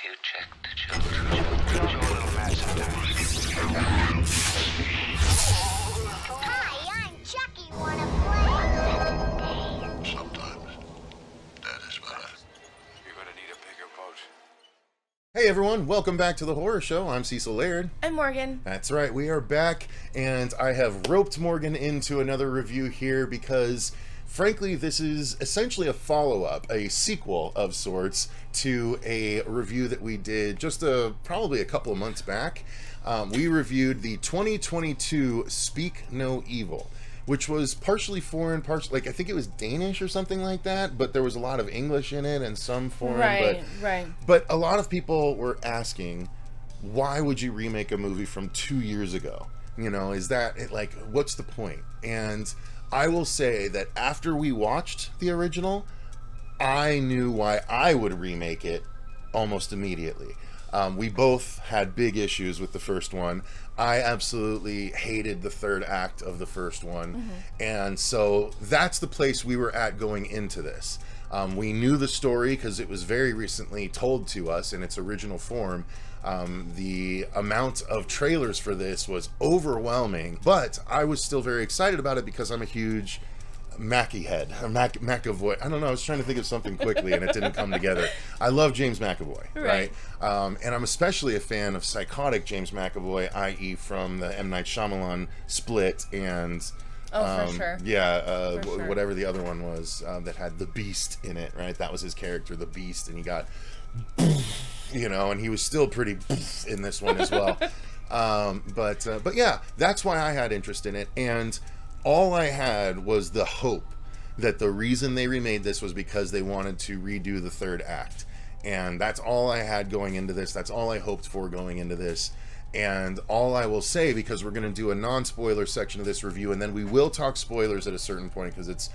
you check the children? Show a little mad sometimes. Hi, I'm Chucky. Wanna play? Sometimes. That is what You're gonna need a bigger boat. Hey everyone, welcome back to the Horror Show. I'm Cecil Laird. I'm Morgan. That's right, we are back, and I have roped Morgan into another review here because, frankly, this is essentially a follow-up, a sequel of sorts, to a review that we did just probably a couple of months back. We reviewed the 2022 Speak No Evil, which was partially foreign, partially, I think it was Danish or something like that, but there was a lot of English in it and some foreign. Right. But a lot of people were asking, why would you remake a movie from 2 years ago? You know, is that, what's the point? And I will say that after we watched the original, I knew why I would remake it almost immediately. We both had big issues with the first one. I absolutely hated the third act of the first one. Mm-hmm. And so that's the place we were at going into this. We knew the story because it was very recently told to us in its original form. The amount of trailers for this was overwhelming, but I was still very excited about it because I'm a huge Mackie head, McAvoy. I don't know, I was trying to think of something quickly and it didn't come together. I love James McAvoy, right? And I'm especially a fan of psychotic James McAvoy, i.e. from the M. Night Shyamalan Split and... for sure. Yeah, For sure. Whatever the other one was that had the Beast in it, right? That was his character, the Beast, and he got... and he was still pretty in this one as well. But yeah, that's why I had interest in it, and all I had was the hope that the reason they remade this was because they wanted to redo the third act. And that's all I had going into this. That's all I hoped for going into this. And all I will say, because we're going to do a non-spoiler section of this review, and then we will talk spoilers at a certain point, because it's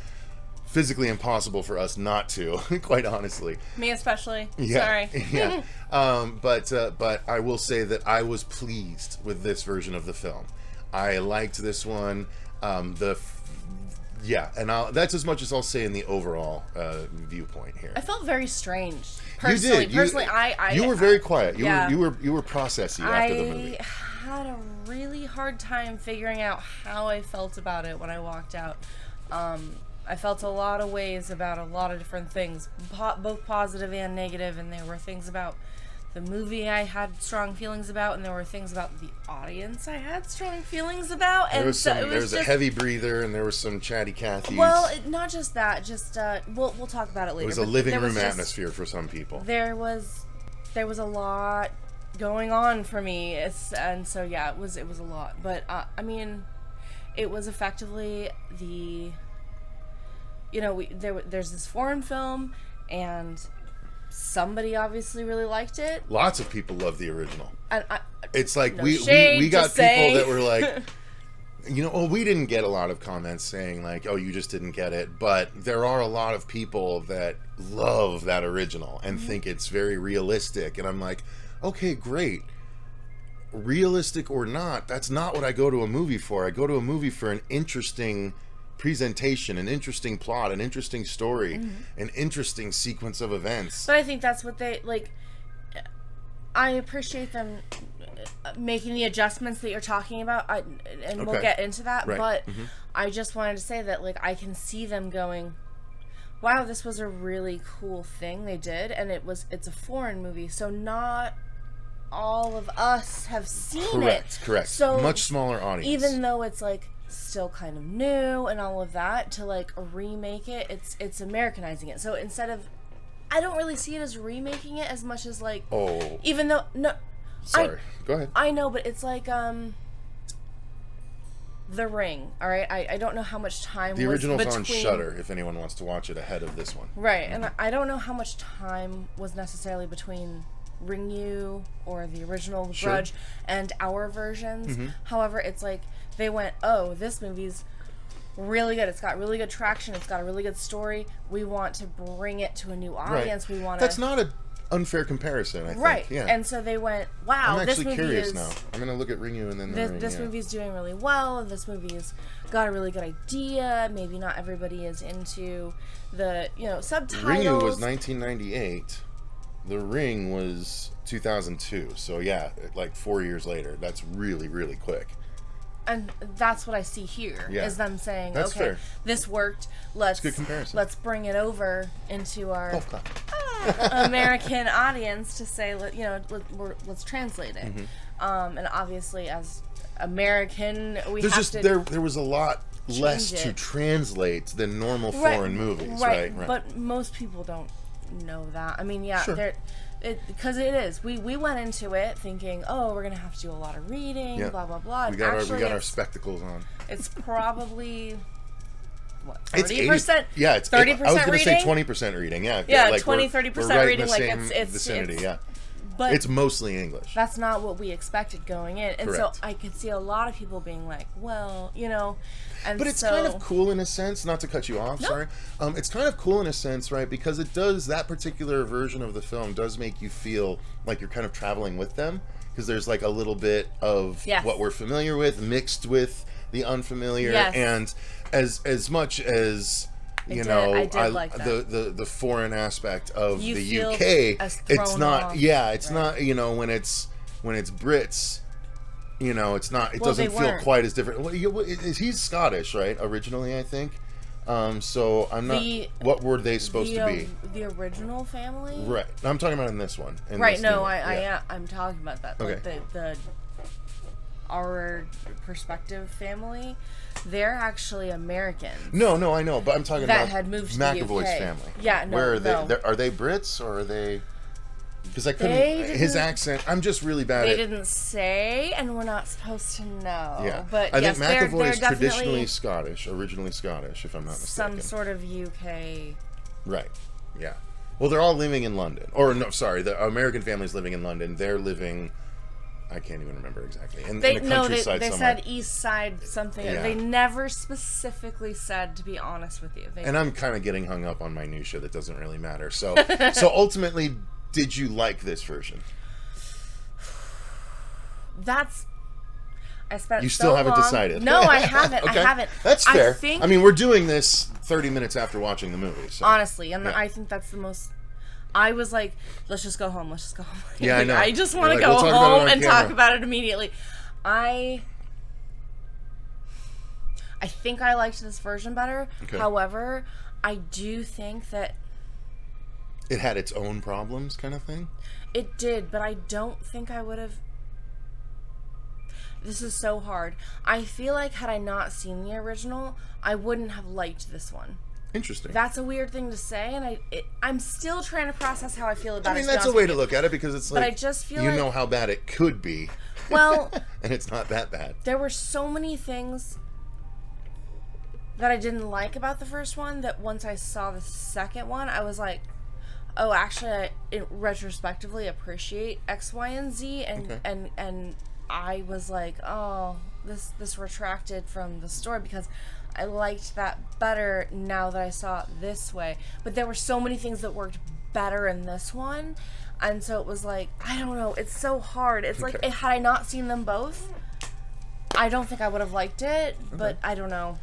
physically impossible for us not to, quite honestly. Me especially. Yeah. Sorry. Yeah. But I will say that I was pleased with this version of the film. I liked this one. That's as much as I'll say in the overall viewpoint here. I felt very strange. You did. Personally, you were very quiet. You yeah. were processy after the movie. I had a really hard time figuring out how I felt about it when I walked out. I felt a lot of ways about a lot of different things, both positive and negative, and there were things about the movie I had strong feelings about, and there were things about the audience I had strong feelings about. And there was a heavy breather, and there was some chatty Cathys. Well, not just that. Just we'll talk about it later. It was a living room atmosphere for some people. There was a lot going on for me, and so yeah, it was a lot. But I mean, it was effectively the there's this foreign film, and somebody obviously really liked it. Lots of people love the original. It's like no we got people that were like, we didn't get a lot of comments saying like, oh, you just didn't get it. But there are a lot of people that love that original and think it's very realistic. And I'm like, okay, great. Realistic or not, that's not what I go to a movie for. I go to a movie for an interesting presentation, an interesting plot, an interesting story, an interesting sequence of events. But I think that's what they like. I appreciate them making the adjustments that you're talking about, and we'll get into that. Right. But I just wanted to say that like I can see them going, wow, this was a really cool thing they did, and it's a foreign movie, so not all of us have seen it. Correct. So much smaller audience. Even though it's like still kind of new and all of that, to like remake it, it's Americanizing it. So instead of, I don't really see it as remaking it as much as like, even though sorry, go ahead. I know, but it's like The Ring. All right, I don't know how much time the was original's between... on Shudder if anyone wants to watch it ahead of this one. Right, and I don't know how much time was necessarily between Ring You or the original Grudge and our versions. However, it's like they went, oh, this movie's really good. It's got really good traction. It's got a really good story. We want to bring it to a new audience. Right. We want to... That's not an unfair comparison, I think. Right. Yeah. And so they went, wow, I'm this actually movie curious is... now. I'm going to look at Ring You and then This movie's doing really well. This movie's got a really good idea. Maybe not everybody is into the, subtitles. Ring You was 1998. The Ring was 2002, so yeah, like 4 years later. That's really, really quick. And that's what I see here, Yeah. is them saying, That's okay, fair. this worked. Let's good comparison. let's bring it over into our Golf clap. American audience to say, let's translate it. Mm-hmm. And obviously, as American, we There's have just to there was a lot less change to it. translate than normal foreign movies, right? But most people don't know that. I mean, yeah, Sure. because it is. We went into it thinking, oh, we're gonna have to do a lot of reading, Yeah. blah blah blah. We got our it's spectacles on. It's probably what, It's 30%? Yeah, it's 30% I was going to say reading? 20% reading. Yeah, Yeah, like 20-30% we're right reading. In the Like same it's vicinity. Yeah, but it's mostly English. that's not what we expected going in, and Correct. so I could see a lot of people being like, well, and But it's so, kind of cool in a sense, not to cut you off, No. sorry. It's kind of cool in a sense, right? Because that particular version of the film does make you feel like you're kind of traveling with them. Because there's like a little bit of Yes. what we're familiar with mixed with the unfamiliar. Yes. And as much as, I did like that. the foreign aspect of You the feel UK, as it's thrown not, off. it's Right. not, when it's Brits, it's not. It Well, doesn't they feel weren't. quite as different. Well, he's Scottish, right? Originally, I think. So I'm not. What were they supposed to be? The original family, Right. I'm talking about in this one. In Right. this No, new one. Yeah. I'm talking about that. Okay. Like our perspective family, they're actually Americans. No, I know, but I'm talking That about had moved to the McAvoy's UK. family. Yeah, no, Where are no. they? Are they Brits or are they? Because I couldn't. They His didn't- accent. I'm just really bad They at. didn't say, and we're not supposed to know. Yeah, But I yes, think they're McAvoy is definitely traditionally Scottish, originally Scottish, if I'm not mistaken. some sort of UK. Right. Yeah. Well, they're all living in London. Or no, sorry, the American family's living in London. They're living. I can't even remember exactly. In the countryside they somewhere. said east side something. Yeah. They never specifically said, to be honest with you. And I'm kind of getting hung up on minutia that doesn't really matter. So, so ultimately, did you like this version? I spent. You still so haven't long- decided. No, I haven't. Okay. I haven't. That's fair. I think, we're doing this 30 minutes after watching the movie. So. honestly, and Yeah. I think that's the most. I was like, let's just go home. Let's just go home. Yeah, I know. I just want to You're go like, we'll talk about it home on and camera. talk about it immediately. I think I liked this version better. Okay. However, I do think that It had its own problems, kind of thing. it did, but I don't think I would have. This is so hard. I feel like had I not seen the original, I wouldn't have liked this one. Interesting. That's a weird thing to say, and I'm still trying to process how I feel about I it. mean, to be that's a honest way with to you. look at it because it's But like I just feel you like- know how bad it could be. Well, And it's not that bad. there were so many things that I didn't like about the first one that once I saw the second one, I was like, oh, actually, I retrospectively appreciate X, Y, and Z, and Okay. and I was like, oh, this retracted from the story because I liked that better now that I saw it this way. But there were so many things that worked better in this one, and so it was like, I don't know, it's so hard. It's like, Okay. had I not seen them both, I don't think I would have liked it, but I don't know.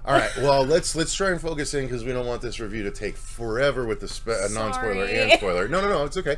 All right. Well, let's try and focus in because we don't want this review to take forever with the non-spoiler Sorry. and spoiler. No, it's okay.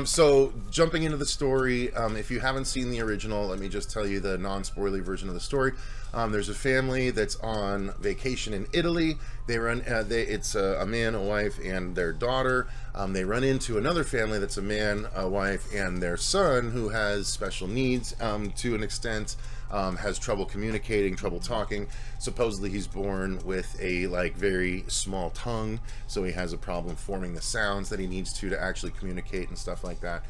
So jumping into the story, if you haven't seen the original, let me just tell you the non-spoiler version of the story. There's a family that's on vacation in Italy. It's a man, a wife, and their daughter. They run into another family that's a man, a wife, and their son who has special needs to an extent. Has trouble communicating, trouble talking. Supposedly he's born with a very small tongue, so he has a problem forming the sounds that he needs to actually communicate and stuff like that.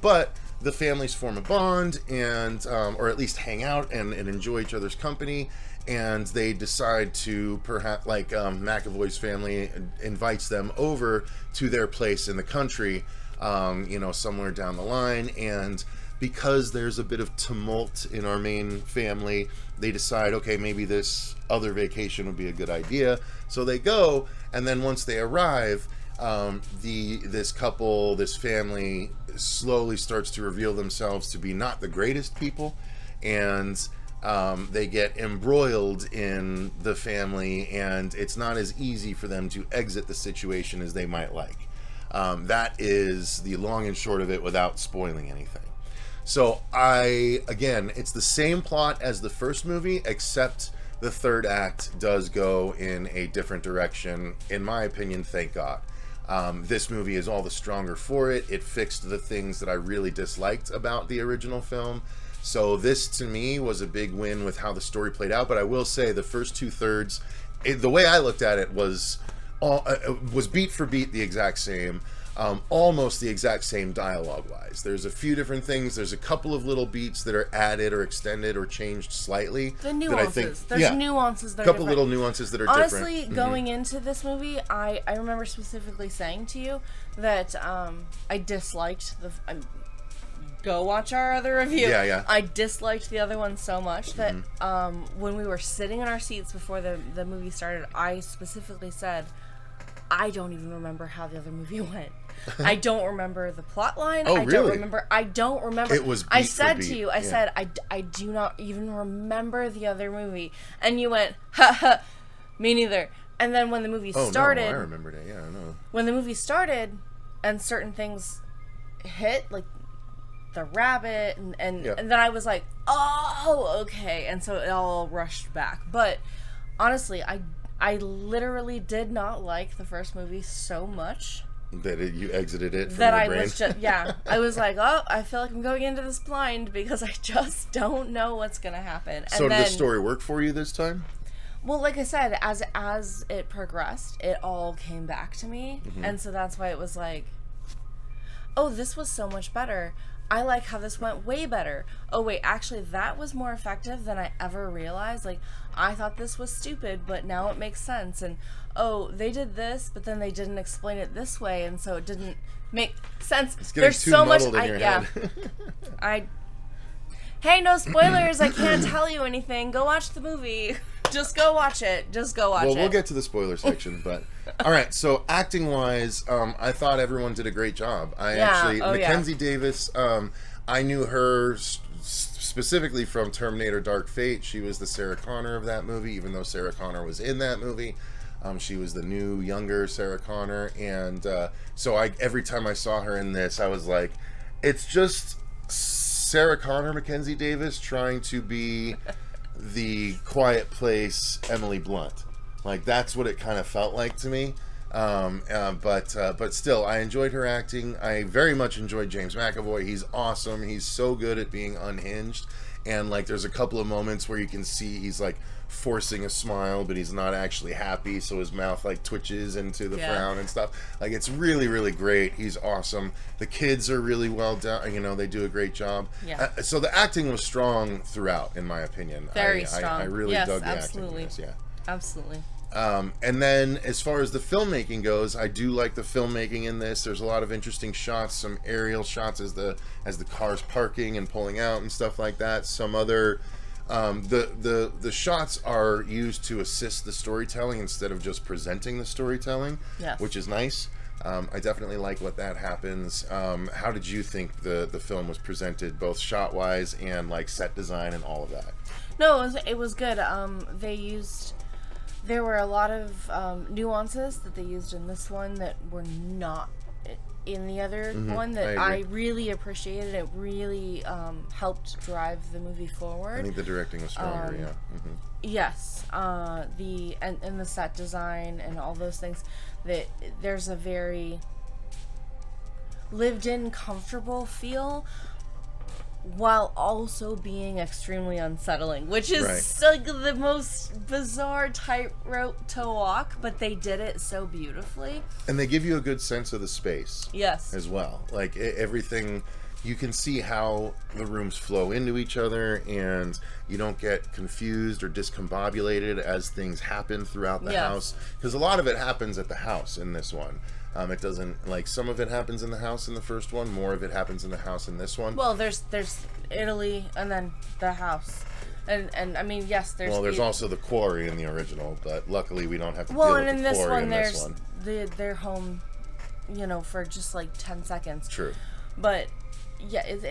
But the families form a bond and or at least hang out and enjoy each other's company, and they decide to perhaps McAvoy's family invites them over to their place in the country, somewhere down the line, and because there's a bit of tumult in our main family, they decide, okay, maybe this other vacation would be a good idea. So they go, and then once they arrive, this family slowly starts to reveal themselves to be not the greatest people, and they get embroiled in the family, and it's not as easy for them to exit the situation as they might like. That is the long and short of it without spoiling anything. So again, it's the same plot as the first movie, except the third act does go in a different direction. In my opinion, thank God. This movie is all the stronger for it. It fixed the things that I really disliked about the original film. So this, to me, was a big win with how the story played out. But I will say the first 2/3, the way I looked at it was beat for beat the exact same. Almost the exact same dialogue-wise. There's a few different things. There's a couple of little beats that are added or extended or changed slightly. The nuances. There's nuances that are couple different. little nuances that are Honestly, different. going into this movie, I remember specifically saying to you that I disliked the... go watch our other review. Yeah. I disliked the other one so much that when we were sitting in our seats before the movie started, I specifically said, I don't even remember how the other movie went. I don't remember the plot line. Oh, I really? I don't remember. It was beat I for said beat. to you, I Yeah. said, I do not even remember the other movie. And you went, ha ha, me neither. And then when the movie started... no, I remembered it. Yeah, I know. When the movie started and certain things hit, like the rabbit, and then I was like, oh, okay. And so it all rushed back. But honestly, I literally did not like the first movie so much That you exited it from that your I brain? was just, I was like, oh, I feel like I'm going into this blind because I just don't know what's going to happen. So And did then, the story work for you this time? well, like I said, as it progressed, it all came back to me. And so that's why it was like, oh, this was so much better. I like how this went way better. Oh, wait, actually, that was more effective than I ever realized. Like, I thought this was stupid, but now it makes sense. And, oh, they did this, but then they didn't explain it this way, and so it didn't make sense. It's getting There's too so much. muddled in your head. Hey, no spoilers. I can't tell you anything. Go watch the movie. Just go watch it. Just go watch it. Well, we'll get to the spoiler section, but all right. So acting-wise, I thought everyone did a great job. Mackenzie Davis. I knew her specifically from Terminator: Dark Fate. She was the Sarah Connor of that movie, even though Sarah Connor was in that movie. She was the new, younger Sarah Connor, and so every time I saw her in this, I was like, it's just Sarah Connor, Mackenzie Davis trying to be the Quiet Place Emily Blunt. Like, that's what it kind of felt like to me. But still, I enjoyed her acting. I very much enjoyed James McAvoy. He's awesome. He's so good at being unhinged. And, like, there's a couple of moments where you can see he's, like, forcing a smile, but he's not actually happy, so his mouth, like, twitches into the frown and stuff. Like, it's really, really great. He's awesome. The kids are really well done. You know, they do a great job. Yeah. So the acting was strong throughout, in my opinion. Very strong. I really dug the acting in this, Absolutely. And then as far as the filmmaking goes, I do like the filmmaking in this. There's a lot of interesting shots, some aerial shots as the car's parking and pulling out and stuff like that. Some other the shots are used to assist the storytelling instead of just presenting the storytelling, which is nice. I definitely like what that happens. How did you think the film was presented, both shot wise and like set design and all of that? No, it was good. There were a lot of nuances that they used in this one that were not in the other one that I really appreciated. It really helped drive the movie forward. I think the directing was stronger, Yes, and the set design and all those things. That there's a very lived-in, comfortable feel, while also being extremely unsettling, which is like the most bizarre tightrope to walk, but they did it so beautifully. And they give you a good sense of the space. Yes. As well. Like, everything, you can see how the rooms flow into each other, and you don't get confused or discombobulated as things happen throughout the house. Because a lot of it happens at the house in this one. It doesn't, like, some of it happens in the house in the first one, more of it happens in the house in this one. Well, there's Italy and then the house. And I mean, yes, there's... Well, there's also the quarry in the original, but luckily we don't have to deal with the quarry in this one. They're home, you know, for just like 10 seconds. True. But yeah, it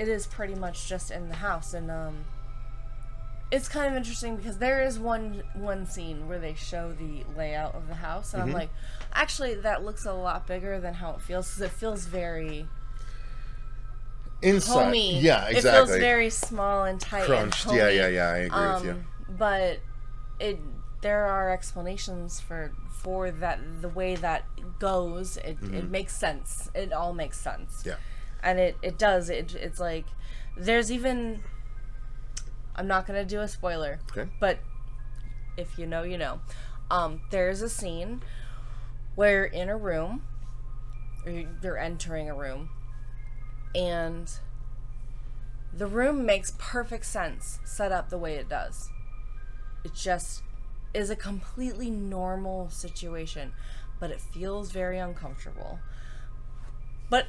is pretty much just in the house, and it's kind of interesting because there is one scene where they show the layout of the house, and I'm like, actually, that looks a lot bigger than how it feels, because it feels very inside. homey. Yeah, exactly. It feels very small and tight, crunched. and homey. Yeah. I agree with you. But there are explanations for that, the way that goes. It makes sense. It all makes sense. Yeah. And it does. It's like, there's even, I'm not going to do a spoiler. Okay. But if you know, you know. There's a scene where in a room, or they're entering a room, and the room makes perfect sense set up the way it does. It just is a completely normal situation, but it feels very uncomfortable. But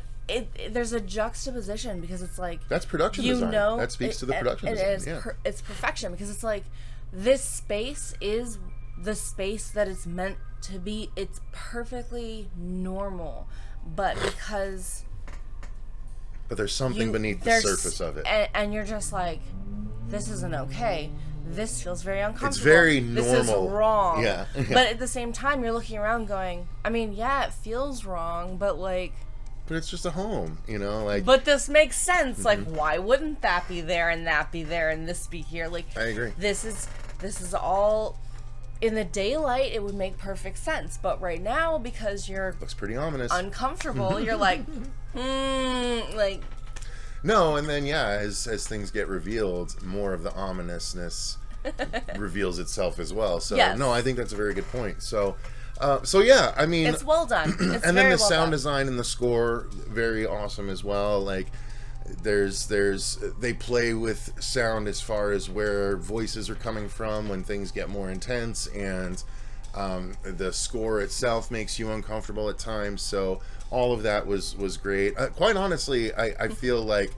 there's a juxtaposition, because it's like, That's production you design. know, That speaks to the production it design. is Yeah. it's perfection, because it's like, this space is the space that it's meant to be. It's perfectly normal, but because there's something beneath the surface of it. and you're just like, this isn't okay. This feels very uncomfortable. It's very normal. This is wrong. Yeah. But at the same time, you're looking around going, I mean, yeah, it feels wrong, but like, But it's just a home, you know? Like, but this makes sense. Like, why wouldn't that be there and that be there and this be here? Like, I agree. This is all in the daylight. It would make perfect sense, but right now, because you're looks pretty ominous. uncomfortable, you're like, like. No, and then as things get revealed, more of the ominousness reveals itself as well. So Yes. no, I think that's a very good point. So yeah, I mean, It's well done. It's and very then the well sound done. design and the score, very awesome as well. Like they play with sound as far as where voices are coming from when things get more intense, and the score itself makes you uncomfortable at times. So all of that was great. Quite honestly, I feel like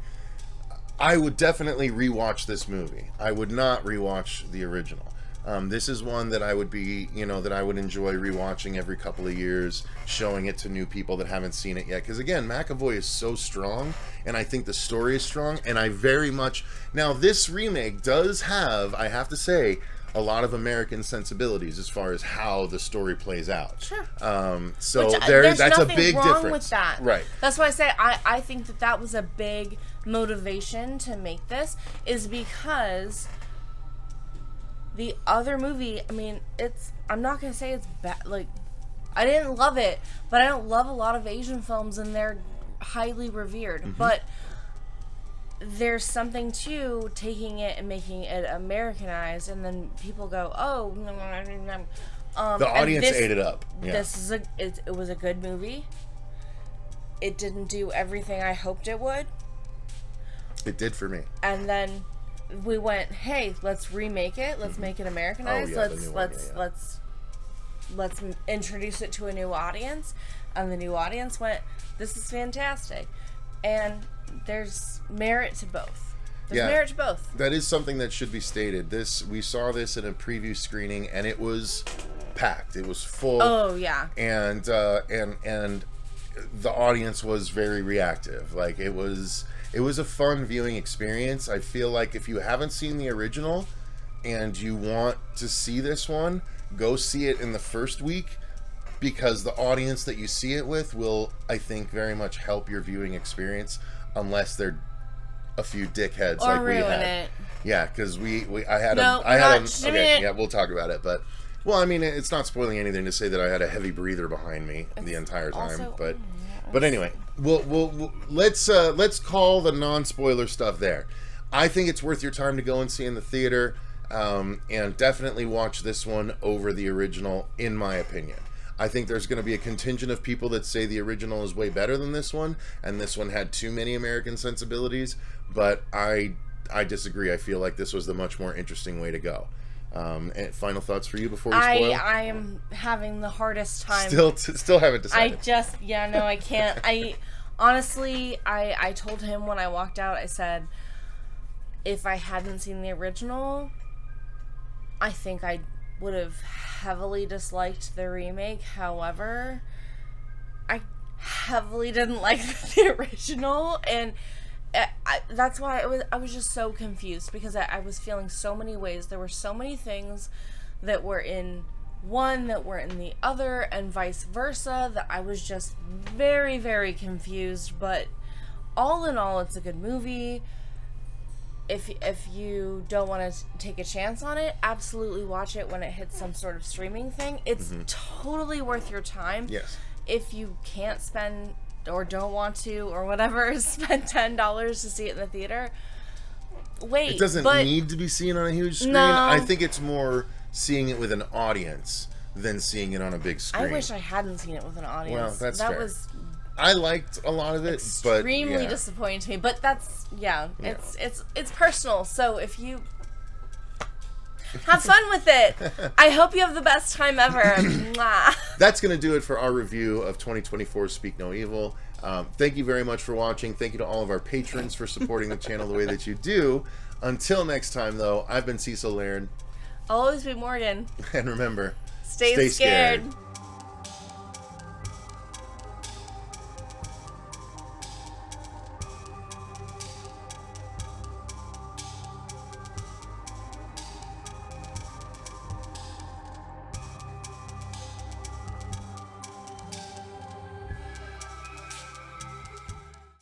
I would definitely rewatch this movie. I would not rewatch the original. This is one that I would be, that I would enjoy rewatching every couple of years, showing it to new people that haven't seen it yet. Because again, McAvoy is so strong, and I think the story is strong, and I very much... Now, this remake does have, I have to say, a lot of American sensibilities as far as how the story plays out. Sure. So Which, that's a nothing big wrong difference. with that. Right. That's why I say I think that was a big motivation to make this, is because the other movie, I mean, I'm not going to say it's bad. Like, I didn't love it, but I don't love a lot of Asian films, and they're highly revered. But there's something to taking it and making it Americanized, and then people go, oh, The audience ate it up. Yeah. This is it was a good movie. It didn't do everything I hoped it would. It did for me. And then we went, hey, let's remake it. Let's make it Americanized. Oh, yeah, the new one, Let's introduce it to a new audience. And the new audience went, this is fantastic. And there's merit to both. There's merit to both. That is something that should be stated. We saw this in a preview screening, and it was packed. It was full. Oh yeah. And the audience was very reactive. Like, it was a fun viewing experience. I feel like if you haven't seen the original and you want to see this one, go see it in the first week, because the audience that you see it with will, I think, very much help your viewing experience, unless they're a few dickheads Or like we ruin had. it. Yeah, because I had No, okay, yeah, we'll talk about it, but well, I mean, it's not spoiling anything to say that I had a heavy breather behind me the entire time, also- but anyway, we'll let's call the non-spoiler stuff there. I think it's worth your time to go and see in the theater, and definitely watch this one over the original, in my opinion. I think there's going to be a contingent of people that say the original is way better than this one, and this one had too many American sensibilities, but I disagree. I feel like this was the much more interesting way to go. And final thoughts for you before we spoil? I am having the hardest time. Still haven't decided. I can't. Honestly, I told him when I walked out, I said, if I hadn't seen the original, I think I would have heavily disliked the remake. However, I heavily didn't like the original, and that's why I was just so confused, because I was feeling so many ways. There were so many things that were in one that were in the other, and vice versa, that I was just very, very confused. But all in all, it's a good movie. If you don't want to take a chance on it, absolutely watch it when it hits some sort of streaming thing. It's totally worth your time. Yes. If you can't spend, or don't want to, or whatever, spend $10 to see it in the theater, wait. It doesn't need to be seen on a huge screen. No. I think it's more seeing it with an audience than seeing it on a big screen. I wish I hadn't seen it with an audience. Well, that's that fair. was I liked a lot of it, extremely but yeah. disappointing to me. But that's it's personal. So if you have fun with it, I hope you have the best time ever. Mwah. That's going to do it for our review of 2024 Speak No Evil. Thank you very much for watching. Thank you to all of our patrons for supporting the channel the way that you do. Until next time, though, I've been Cecil Laird. I'll always be Morgan. And remember, Stay scared.